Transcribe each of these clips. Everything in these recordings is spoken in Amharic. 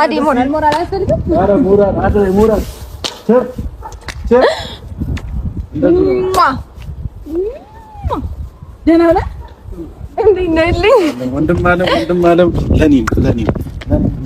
አዲ ሞራል አያስፈልግም። ኧረ ሞራል ቸር ደህና ነህ? እንዴት ነህልኝ? ወንድም አለም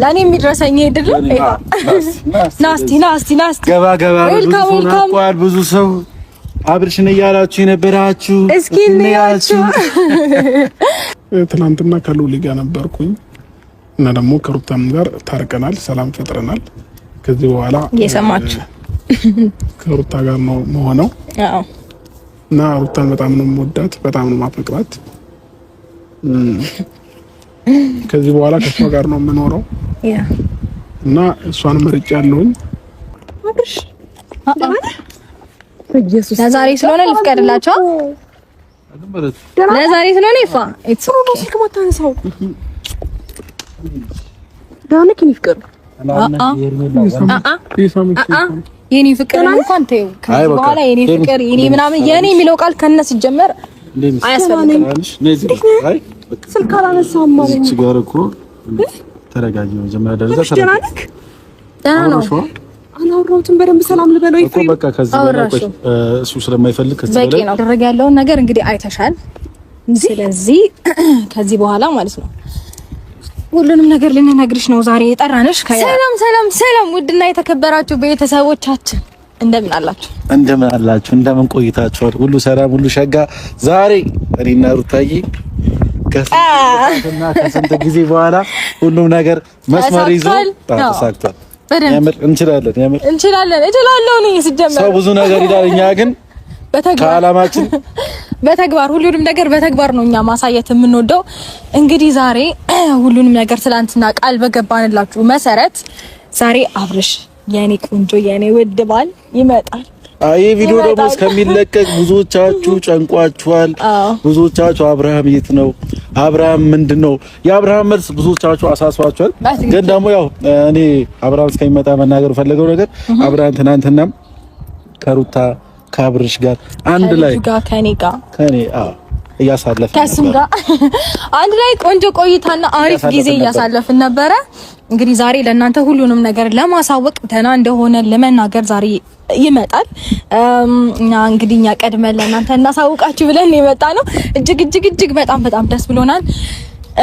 ለኔ የሚድረሰኝ ሄድል ናስቲ ገባ ብዙ ሰው አብርሽን እያላችሁ የነበራችሁ እስኪ እንያችሁ። ትናንትና ከሉሊ ጋር ነበርኩኝ እና ደግሞ ከሩታም ጋር ታርቀናል፣ ሰላም ፈጥረናል። ከዚህ በኋላ እየሰማችሁ ከሩታ ጋር ነው መሆነው። አዎ እና ሩታን በጣም ነው የምወዳት፣ በጣም ነው የማፈቅራት። ከዚህ በኋላ ከሷ ጋር ነው የምኖረው እና እሷን መርጫለሁኝ። አብርሽ ኢየሱስ ለዛሬ ስለሆነ ልፍቀድላችሁ። ለዛሬ ስለሆነ ይፋ ኢትስ ኦኬ ከመታንሳው ዳንክ ይፍቀር የኔ ፍቅር እንኳን ተይው። ከዚህ በኋላ የኔ ፍቅር የኔ ምናምን የኔ የሚለው ቃል ከነስ ጀመር አያስፈልግም። ስልክ አላነሳም ማለት ነው። ጋር እኮ ተረጋጊ። መጀመሪያ ደረጃ ተረጋጊ። ደህና ነው። አላወራሁትም። በደንብ ሰላም ልበለው እኮ በቃ ከዚህ በላይ እሱ ስለማይፈልግ ከዚህ በላይ በቂ ነው። ደረጋ ያለውን ነገር እንግዲህ አይተሻል። ስለዚህ ከዚህ በኋላ ማለት ነው ሁሉንም ነገር ልንነግርሽ ነው ዛሬ የጠራንሽ። ሰላም ውድና የተከበራችሁ ቤተሰቦቻችን እንደምን አላችሁ? እንደምን ቆይታችኋል? ሁሉ ሰላም፣ ሁሉ ሸጋ። ዛሬ እኔና ሩታዬ ከስንት ጊዜ በኋላ ሁሉም ነገር መስመር ይዞ ተሳክቷል። ያምር እንችላለን ነው ሲጀመር ሰው ብዙ ነገር ይላል። እኛ ግን ከዓላማችን በተግባር ሁሉንም ነገር በተግባር ነው እኛ ማሳየት የምንወደው። እንግዲህ ዛሬ ሁሉንም ነገር ትላንትና ቃል በገባንላችሁ መሰረት ዛሬ አብርሽ የኔ ቆንጆ የኔ ውድ ባል ይመጣል። ይሄ ቪዲዮ ደግሞ እስከሚለቀቅ ብዙዎቻችሁ ጨንቋችኋል። ብዙዎቻችሁ አብርሃም የት ነው? አብርሃም ምንድነው? የአብርሃም መልስ ብዙዎቻችሁ አሳስባችኋል። ግን ደግሞ ያው እኔ አብርሃም እስከሚመጣ መናገር ፈልገው ነገር አብርሃም ትናንትናም ከሩታ ከአብርሽ ጋር አንድ ላይ ከኔ እያሳለፈ ከሱም ጋር አንድ ላይ ቆንጆ ቆይታና አሪፍ ጊዜ እያሳለፍን ነበረ። እንግዲህ ዛሬ ለእናንተ ሁሉንም ነገር ለማሳወቅ ደህና እንደሆነ ለመናገር ዛሬ ይመጣል። እኛ ቀድመን ለእናንተ እናሳውቃችሁ ብለን የመጣ ነው። እጅግ በጣም ደስ ብሎናል።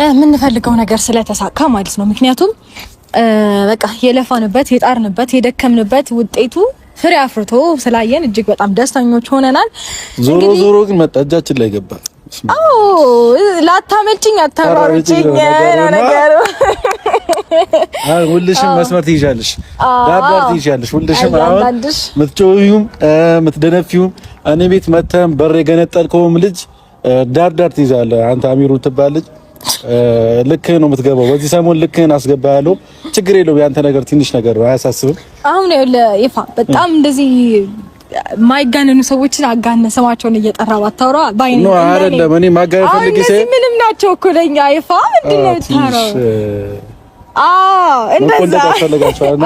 የምንፈልገው ነገር ስለተሳካ ማለት ነው። ምክንያቱም በቃ የለፋንበት የጣርንበት የደከምንበት ውጤቱ ፍሬ አፍርቶ ስላየን እጅግ በጣም ደስተኞች ሆነናል። ዞሮ ግን መጣጃችን ላይ ገባ። ላታመልጭኝ አታራርጭኝ ነገር ሁልሽም መስመር ትይዣለሽ፣ ዳርዳር ትይዣለሽ። ሁልሽም አሁን ምትጮዩም ምትደነፊውም እኔ ቤት መተም በር የገነጠልከውም ልጅ ዳርዳር ትይዛለህ። አንተ አሚሩ ትባል ልጅ ልክ ነው የምትገባው። በዚህ ሰሞን ልክህን አስገባለሁ። ችግር የለውም። ያንተ ነገር ትንሽ ነገር ነው፣ አያሳስብም። አሁን ይፋ በጣም እንደዚህ ማይጋነኑ ሰዎችን አጋነ ስማቸውን እየጠራ ባታወራ ባይኔ ነው አይደለም። እኔ ማጋነን ፈልጌ ምንም ናቸው እኮ ለኛ ይፋ እንድነው ታረው እንደዛ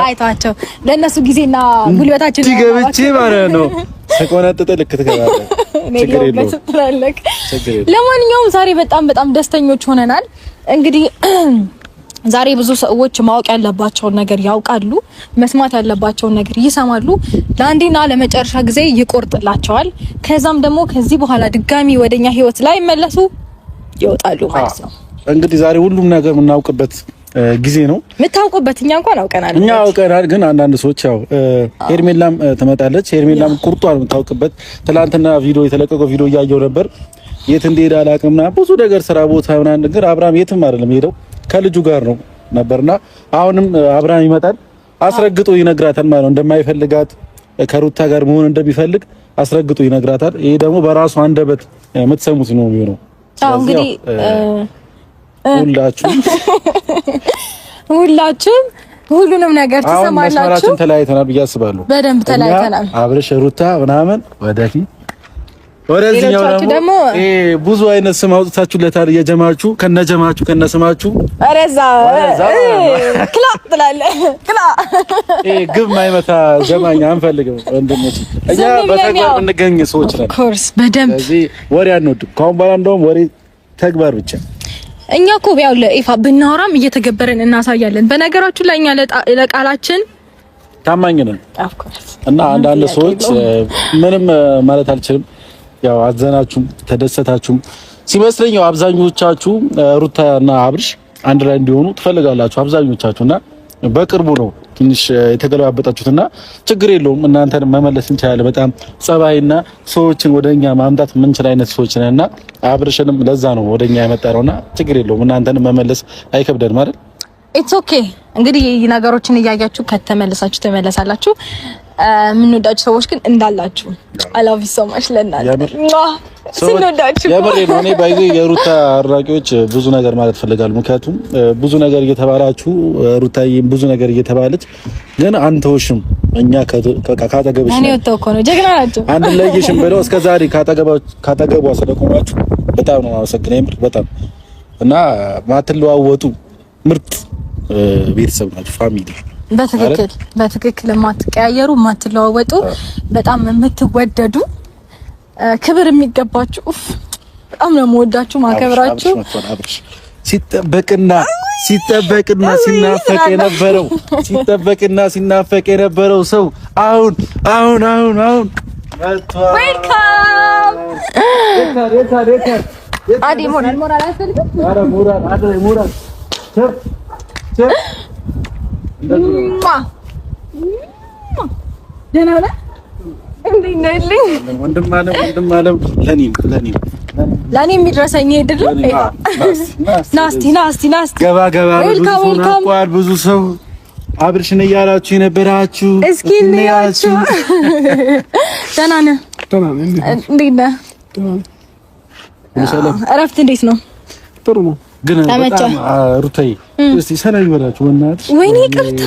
አይታቸው ለነሱ ጊዜና ጉልበታችን ገብቼ ማለት ነው ተቆናጠጠ ልክ ትገባለህ። ችግር የለውም። ለማንኛውም ዛሬ በጣም ደስተኞች ሆነናል። እንግዲህ ዛሬ ብዙ ሰዎች ማወቅ ያለባቸውን ነገር ያውቃሉ፣ መስማት ያለባቸውን ነገር ይሰማሉ። ለአንዴና ለመጨረሻ ጊዜ ይቆርጥላቸዋል። ከዛም ደግሞ ከዚህ በኋላ ድጋሚ ወደኛ ህይወት ላይ መለሱ ይወጣሉ ማለት ነው። እንግዲህ ዛሬ ሁሉም ነገር የምናውቅበት ጊዜ ነው። የምታውቁበት እኛ እንኳን አውቀናል። ግን አንዳንድ ሰዎች ያው ሄርሜላም ትመጣለች። ሄርሜላም ቁርጧን የምታውቅበት ትላንትና ቪዲዮ የተለቀቀው ቪዲዮ እያየው ነበር። የት እንደሄደ አላውቅምና ብዙ ነገር ስራ ቦታ ምናምን ነገር አብርሃም የትም አይደለም ሄደው ከልጁ ጋር ነው ነበርና አሁንም አብርሃም ይመጣል። አስረግጦ ይነግራታል ማለት ነው እንደማይፈልጋት ከሩታ ጋር መሆን እንደሚፈልግ አስረግጦ ይነግራታል። ይሄ ደግሞ በራሱ አንደበት የምትሰሙት ነው የሚሆነው። እንግዲህ ሁላችሁም ሁሉንም ነገር ትሰማላችሁ። መስመራችን ተለያይተናል ብዬ አስባለሁ። በደንብ ተለያይተናል። አብርሽ ሩታ ምናምን ወደዚህኛው ደግሞ ብዙ አይነት ስም አውጥታችሁለታል። የጀማችሁ ከነስማችሁ አረዛ ክላ ትላለህ። ክላ ግብ ማይመታ ጀማኛ አንፈልግም ወንድሞች። እኛ በተግባር እንገኝ ሰዎች ነን። ኮርስ በደንብ ስለዚህ ወሬ አንወድም። ካሁን በኋላ እንደውም ወሬ ተግባር ብቻ እኛ እኮ ያው ለኢፋ ብናወራም እየተገበረን እናሳያለን። በነገራችን ላይ እኛ ለቃላችን ታማኝ ነን እና አንዳንድ ሰዎች ምንም ማለት አልችልም። ያው አዘናችሁም ተደሰታችሁም ሲመስለኝ ያው አብዛኞቻችሁ ሩታና አብርሽ አንድ ላይ እንዲሆኑ ትፈልጋላችሁ አብዛኞቻችሁና በቅርቡ ነው ትንሽ የተገለባበጣችሁትና ችግር የለውም እናንተን መመለስ እንችላለን። በጣም ጸባይና ሰዎችን ወደኛ ማምጣት የምንችል አይነት ሰዎች ነንና አብርሽንም ለዛ ነው ወደኛ ያመጣነውና ችግር የለውም እናንተን መመለስ አይከብደንም አይደል? ኢትስ ኦኬ። እንግዲህ ነገሮችን እያያችሁ ከተመለሳችሁ ተመለሳላችሁ። የምንወዳችሁ ሰዎች ግን እንዳላችሁ አይ ላቭ ዩ ሶ ማች ለእናንተ ስንወዳችሁ የምሬ ነው። እኔ ባይዘ የሩታ አድናቂዎች ብዙ ነገር ማለት ፈልጋለሁ። ምክንያቱም ብዙ ነገር እየተባላችሁ ሩታዬም ብዙ ነገር እየተባለች ግን አንተውሽም እኛ ካጠገብሽ እኔ ወጣው እኮ ነው ጀግና ናቸው አንድ ለይሽም ብለው እስከዛሬ ካጠገቧ ስለቆማችሁ በጣም ነው አመሰግናለሁ። የምር በጣም እና ማትለዋወጡ ምርጥ ቤተሰብ ናችሁ ፋሚሊ። በትክክል የማትቀያየሩ የማትለዋወጡ በጣም የምትወደዱ ክብር የሚገባችሁ በጣም ነው የምወዳችሁ ማከብራችሁ። ሲጠበቅና ሲናፈቅ የነበረው ሰው አሁን ዌልካም አዲ ሞራል አያስፈልግም። ኧረ ሞራል ደህና ነህ? እንዴት ነህልኝ? ወንድም አለም ለኔ የሚደርሰኝ አይደለም። ናስቲ ገባ ብዙ ሰው አብርሽን እያላችሁ የነበራችሁ እስኪ እንያችሁ። ደህና ነህ? እንዴት ነህ? እረፍት እንዴት ነው? ጥሩ ነው። ግን በጣም ሩታዬ እስቲ ሰላም በላችሁ በእናትሽ። ወይኔ ይቅርታ።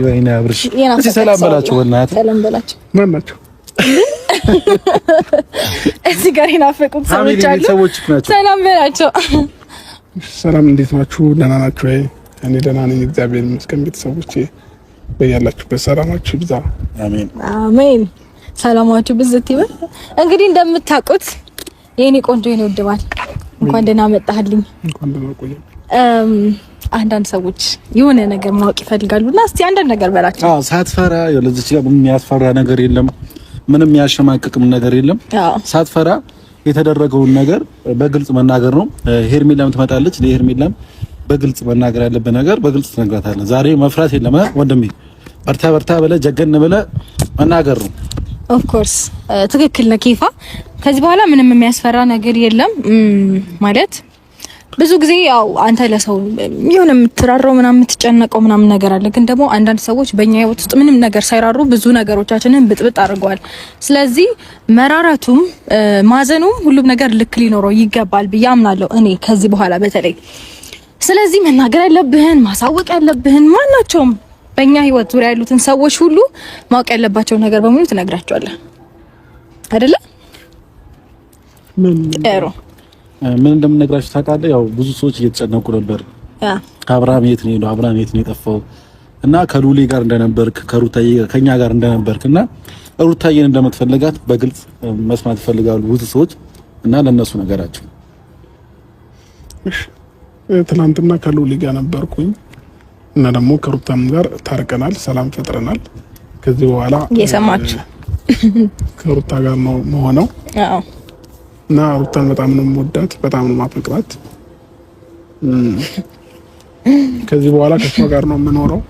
ወይኔ አብርሽ እስቲ ሰላም በላችሁ በእናትሽ። ሰላም በላችሁ። ማን ናቸው? እዚህ ጋር የናፈቁት ሰዎች አሉ። ሰላም በላቸው። ሰላም እንዴት ናችሁ? ደህና ናችሁ ወይ? እኔ ደህና ነኝ እግዚአብሔር ይመስገን። ቤተሰቦቼ በያላችሁበት ሰላማችሁ ይብዛ። አሜን። ሰላማችሁ ብዝት ይበል። እንግዲህ እንደምታውቁት የኔ ቆንጆ የኔ ውድ ባል እንኳን ደህና መጣህልኝ። እንኳን ደህና ቆየህ። አንዳንድ ሰዎች የሆነ ነገር ማወቅ ይፈልጋሉና እስቲ አንዳንድ ነገር በላቸው። ሳትፈራ ለዚች ጋር ምንም ያስፈራ ነገር የለም፣ ምንም ያሸማቅቅም ነገር የለም። ሳትፈራ የተደረገውን ነገር በግልጽ መናገር ነው። ሄርሜላም ትመጣለች። ለሄርሜላም በግልጽ መናገር ያለበት ነገር በግልጽ ትነግራታለህ። ዛሬ መፍራት የለም ወንድሜ፣ በርታ ብለህ ጀገን ብለህ መናገር ነው። ኦፍ ኮርስ ትክክል ነህ ኬፋ። ከዚህ በኋላ ምንም የሚያስፈራ ነገር የለም ማለት ብዙ ጊዜ ያው አንተ ለሰው የሆነ የምትራራው ምናምን የምትጨነቀው ምናምን ነገር አለ። ግን ደግሞ አንዳንድ ሰዎች በእኛ ህይወት ውስጥ ምንም ነገር ሳይራሩ ብዙ ነገሮቻችንን ብጥብጥ አድርገዋል። ስለዚህ መራራቱም ማዘኑም ሁሉም ነገር ልክ ሊኖረው ይገባል ብዬ አምናለሁ እኔ ከዚህ በኋላ በተለይ። ስለዚህ መናገር ያለብህን ማሳወቅ ያለብህን ማናቸውም በእኛ ህይወት ዙሪያ ያሉትን ሰዎች ሁሉ ማወቅ ያለባቸው ነገር በሙሉ ትነግራቸዋለህ አይደለ? ምን እንደምነግራችሁ ታውቃለህ? ያው ብዙ ሰዎች እየተጨነቁ ነበር። አብርሃም የት ነው የሄደው? አብርሃም የት ነው የጠፋው? እና ከሉሊ ጋር እንደነበርክ ከሩታዬ ከኛ ጋር እንደነበርክ እና ሩታዬን እንደምትፈልጋት በግልጽ መስማት ይፈልጋሉ ብዙ ሰዎች እና ለነሱ ነገራቸው። ትናንትና ከሉሊ ጋር ነበርኩኝ እና ደግሞ ከሩታም ጋር ታርቀናል፣ ሰላም ፈጥረናል። ከዚህ በኋላ እየሰማችሁ ከሩታ ጋር ነው መሆነው። አዎ እና ሩታን በጣም ነው የምወዳት፣ በጣም ነው የማፈቅራት። ከዚህ በኋላ ከሷ ጋር ነው የምኖረው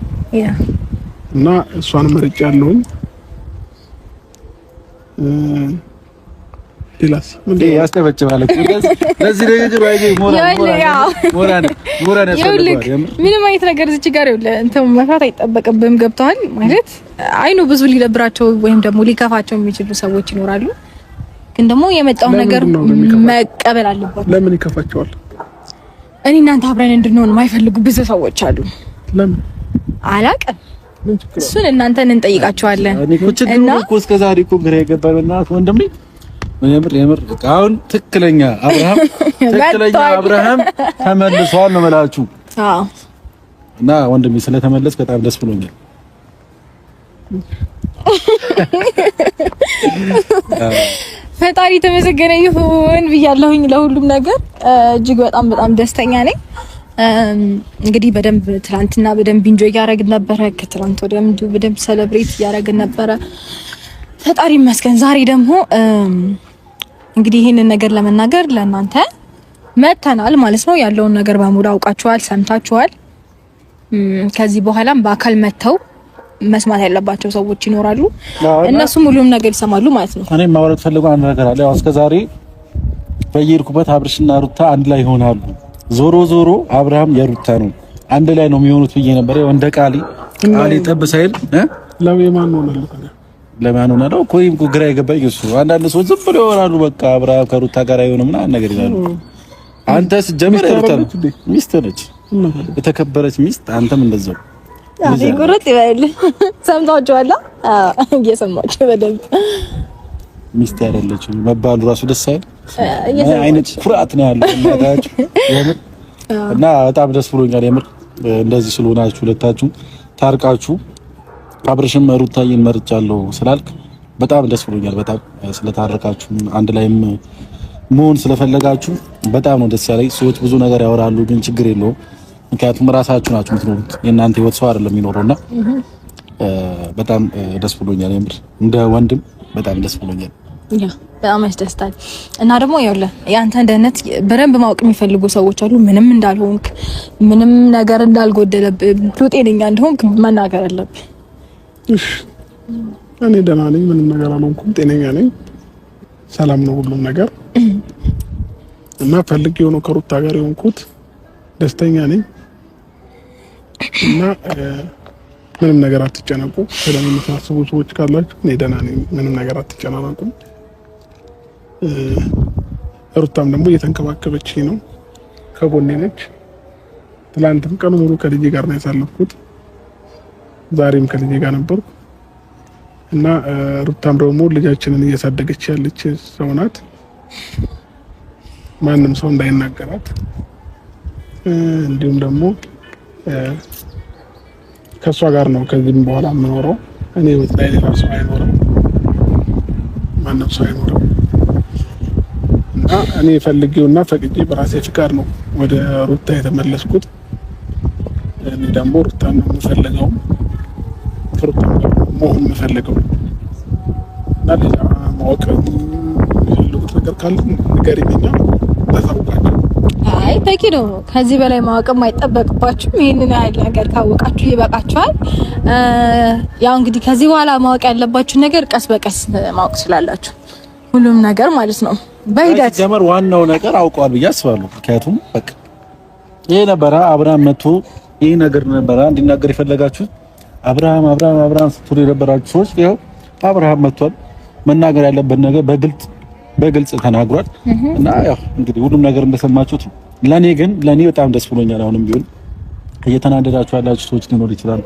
እና እሷን መርጫለሁኝ። ሌላስ ምን ያስተበጭባል እኮ ለዚህ ነገር ወይ ሞራን ምንም አይነት ነገር እዚህ ጋር ይኸውልህ እንትን መፍራት አይጠበቅብህም። ገብተዋል ማለት አይኑ ብዙ ሊደብራቸው ወይም ደግሞ ሊከፋቸው የሚችሉ ሰዎች ይኖራሉ። ግን ደግሞ የመጣው ነገር መቀበል አለባቸው። ለምን ይከፋቸዋል? እኔ እናንተ አብረን እንድንሆን የማይፈልጉ ብዙ ሰዎች አሉ። ለምን አላውቅም። እሱን እናንተን እንጠይቃቸዋለን። እና እኮ እስከዛሬ እኮ ግራ የገባን እናት ወንድሜ የምር አሁን ትክክለኛ አብርሃም ተመልሷል ነው የምላችሁ። አዎ እና ወንድሜ ስለተመለስ በጣም ደስ ብሎኛል። ፈጣሪ ተመሰገነ ይሁን ብያለሁኝ ለሁሉም ነገር እጅግ በጣም ደስተኛ ነኝ። እንግዲህ በደንብ ትላንትና በደንብ ኢንጆይ ያደረግን ነበረ። ከትላንት ወዲያም በደንብ ሴሌብሬት ያደረግን ነበረ። ፈጣሪ ይመስገን። ዛሬ ደግሞ እንግዲህ ይሄንን ነገር ለመናገር ለእናንተ መተናል ማለት ነው። ያለውን ነገር በሙሉ አውቃችኋል፣ ሰምታችኋል። ከዚህ በኋላም በአካል መተው መስማት ያለባቸው ሰዎች ይኖራሉ። እነሱም ሁሉም ነገር ይሰማሉ ማለት ነው። እኔ ማውራት ፈልገው አንድ ነገር አለ። ያው እስከዛሬ በየርኩበት አብርሽና ሩታ አንድ ላይ ይሆናሉ። ዞሮ ዞሮ አብርሃም የሩታ ነው፣ አንድ ላይ ነው የሚሆኑት ብዬ ነበር። ያው እንደ ቃሊ ጠብ ሳይል ለማን ነው ኮይም ግራ የገባኝ እሱ። አንዳንድ ሰዎች ዝም ብለው ይሆናሉ፣ በቃ አብርሃም ከሩታ ጋር አይሆንም ምናምን ነገር ይላሉ። አንተስ ጀመረ ሩታ ሚስት ነች፣ የተከበረች ሚስት። አንተም እንደዛው አይ ቁርጥ ይበል። ሰምታችኋል? እየሰማችሁ በደንብ ሚስት ያደለችው መባሉ ራሱ ደስ አይል። አይነት ኩራት ነው ያለው የምር። እና በጣም ደስ ብሎኛል የምር እንደዚህ ስለሆናችሁ ሁለታችሁ ታርቃችሁ አብርሽም ሩታዬን መርጫለሁ ስላልክ በጣም ደስ ብሎኛል። በጣም ስለታረቃችሁ አንድ ላይም መሆን ስለፈለጋችሁ በጣም ነው ደስ ያለኝ። ሰዎች ብዙ ነገር ያወራሉ፣ ግን ችግር የለውም ምክንያቱም ራሳችሁ ናችሁ የምትኖሩት። የእናንተ ህይወት ሰው አይደለም የሚኖረውና በጣም ደስ ብሎኛል የምር እንደ ወንድም በጣም ደስ ብሎኛል። በጣም ያስደስታል። እና ደግሞ ይኸውልህ ያንተን ደህንነት በደንብ ማወቅ የሚፈልጉ ሰዎች አሉ። ምንም እንዳልሆንክ ምንም ነገር እንዳልጎደለብህ ጤነኛ እንደሆንክ መናገር አለብህ። እኔ ደህና ነኝ፣ ምንም ነገር አልሆንኩም፣ ጤነኛ ነኝ፣ ሰላም ነው ሁሉም ነገር እና ፈልጌው ነው ከሩታ ጋር የሆንኩት። ደስተኛ ነኝ እና ምንም ነገር አትጨነቁ። ስለምን የምታስቡ ሰዎች ካላችሁ እኔ ደህና ነኝ፣ ምንም ነገር አትጨናነቁ። ሩታም ደግሞ እየተንከባከበችኝ ነው፣ ከጎኔ ነች። ትላንትም ቀኑ ሙሉ ከልጄ ጋር ነው ያሳለፍኩት፣ ዛሬም ከልጄ ጋር ነበርኩ እና ሩታም ደግሞ ልጃችንን እያሳደገች ያለች ሰው ናት። ማንም ሰው እንዳይናገራት እንዲሁም ደግሞ ከሷ ጋር ነው ከዚህም በኋላ የምኖረው። እኔ ህይወት ላይ ሌላ ሰው አይኖርም፣ ማንም ሰው አይኖርም እና እኔ ፈልጌውና ፈቅጄ በራሴ ፍቃድ ነው ወደ ሩታ የተመለስኩት። እኔ ደግሞ ሩታን ነው የምፈልገው፣ ከሩታ ጋር መሆን የምፈልገው እና ሌላ ማወቅ የሚፈልጉት ነገር ካለ ንገሪኝ፣ ታሳውቃለሁ። አይ በቂ ነው። ከዚህ በላይ ማወቅም አይጠበቅባችሁም። ይሄንን ያህል ነገር ካወቃችሁ ይበቃችኋል። ያው እንግዲህ ከዚህ በኋላ ማወቅ ያለባችሁ ነገር ቀስ በቀስ ማወቅ ትችላላችሁ፣ ሁሉም ነገር ማለት ነው በሂደት። ጀመር ዋናው ነገር አውቀዋል ብዬ አስባለሁ። ምክንያቱም በቃ ይሄ ነበረ አብርሃም መጥቶ ይሄ ነገር ነበረ እንዲናገር የፈለጋችሁት። አብርሃም ስትሉ የነበራችሁ ሰዎች ይኸው አብርሃም መጥቷል። መናገር ያለበት ነገር በግልጽ ተናግሯል እና ያው እንግዲህ ሁሉም ነገር እንደሰማችሁት ነው። ለኔ በጣም ደስ ብሎኛል። አሁንም ቢሆን እየተናደዳችሁ ያላችሁ ሰዎች ሊኖር ይችላል፣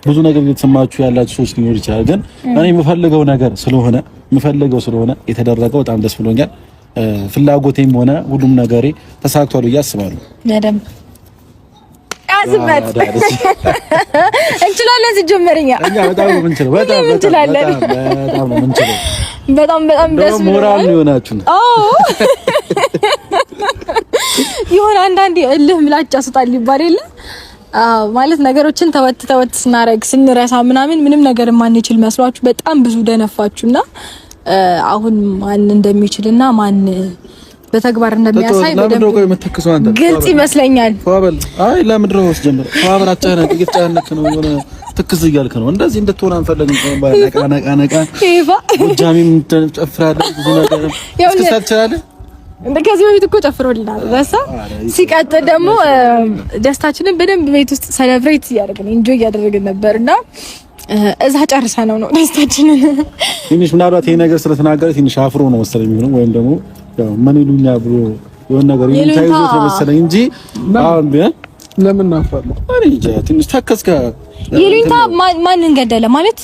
ብዙ ነገር እየተሰማችሁ ያላችሁ ሰዎች ሊኖር ይችላል። ግን እኔ የምፈልገው ስለሆነ የተደረገው በጣም ደስ ብሎኛል። ፍላጎቴም ሆነ ሁሉም ነገሬ ተሳክቷል ብዬ አስባለሁ። በደንብ ያዝበት እንችላለን። ሲጀመርኛ በጣም ነው የምንችለው፣ በጣም ነው የምንችለው። በጣም ደስ ብሎኛል። ሞራል ይሆናችሁ ነው። ይሁን አንዳንዴ እልህ ምላጭ ያስጣል ይባል የለ ማለት ነገሮችን ተወት ስንረሳ ምንም ነገር ማንችል መስሏችሁ በጣም ብዙ ደነፋችሁና አሁን ማን እንደሚችልና ማን በተግባር እንደሚያሳይ በደንብ ግልጽ ይመስለኛል። ፋበል አይ ለምድር ነው ወስጀምር ፋበል እየተጨነክ ነው የሆነ ትክዝ እያልክ ነው። እንደዚህ እንድትሆን አንፈልግም። ነቃ ይፋ ጎጃሚም ተጨፍራለህ ብዙ ነገር እስከሳችላለ ከዚህ በፊት እኮ ጨፍሮልናል። በሳ ሲቀጥል ደግሞ ደስታችንን በደንብ ቤት ውስጥ ሴሌብሬት እያደረግን ኢንጆይ እያደረግን ነበርና እዛ ጨርሰነው ነው ደስታችንን። ትንሽ ምናልባት ይሄ ነገር ስለተናገረ ትንሽ አፍሮ ነው መሰለኝ የሚሆነው ወይም ደግሞ ምን ይሉኛ ብሎ የሆነ ነገር ይታይዞት ነው መሰለኝ እንጂ አሁን ለምን ናፋለሁ አሬ ትንሽ ተከስከ ይሉኝታ ማንን ገደለ ማለት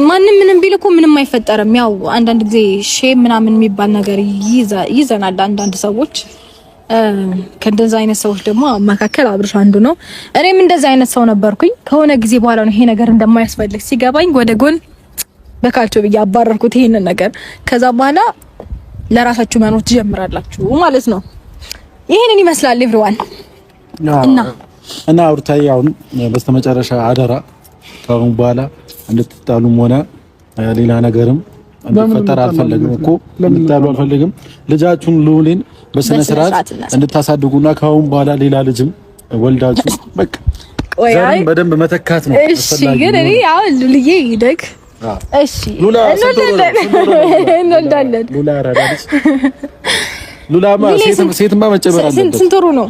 ማንም ምንም ቢል እኮ ምንም አይፈጠርም። ያው አንዳንድ ጊዜ ሼም ምናምን የሚባል ነገር ይዘናል አንዳንድ ሰዎች። ከእንደዛ አይነት ሰዎች ደግሞ መካከል አብርሽ አንዱ ነው። እኔም እንደዛ አይነት ሰው ነበርኩኝ። ከሆነ ጊዜ በኋላ ነው ይሄ ነገር እንደማያስፈልግ ሲገባኝ ወደ ጎን በካልቾ ብዬ አባረርኩት ይሄንን ነገር። ከዛ በኋላ ለራሳችሁ መኖር ትጀምራላችሁ ማለት ነው። ይሄንን ይመስላል ኤቭሪዋን እና አውርታይ አሁን በስተመጨረሻ አደራ ካሁን በኋላ እንድትጣሉም ሆነ ሌላ ነገርም እንድትፈጠር አልፈልግም እኮ እንድትጣሉ አልፈልግም። ልጃችሁን ልዑልን በስነ ስርዓት እንድታሳድጉና ካሁን በኋላ ሌላ ልጅም ወልዳችሁ በቃ ዘርን በደንብ መተካት ነው። እሺ ግን እኔ አሁን ሉልዬ ይደግ እሺ እንወልዳለን። ሉላማ ሴትማ መጨመር አለበት። ስንት ወሩ ነው?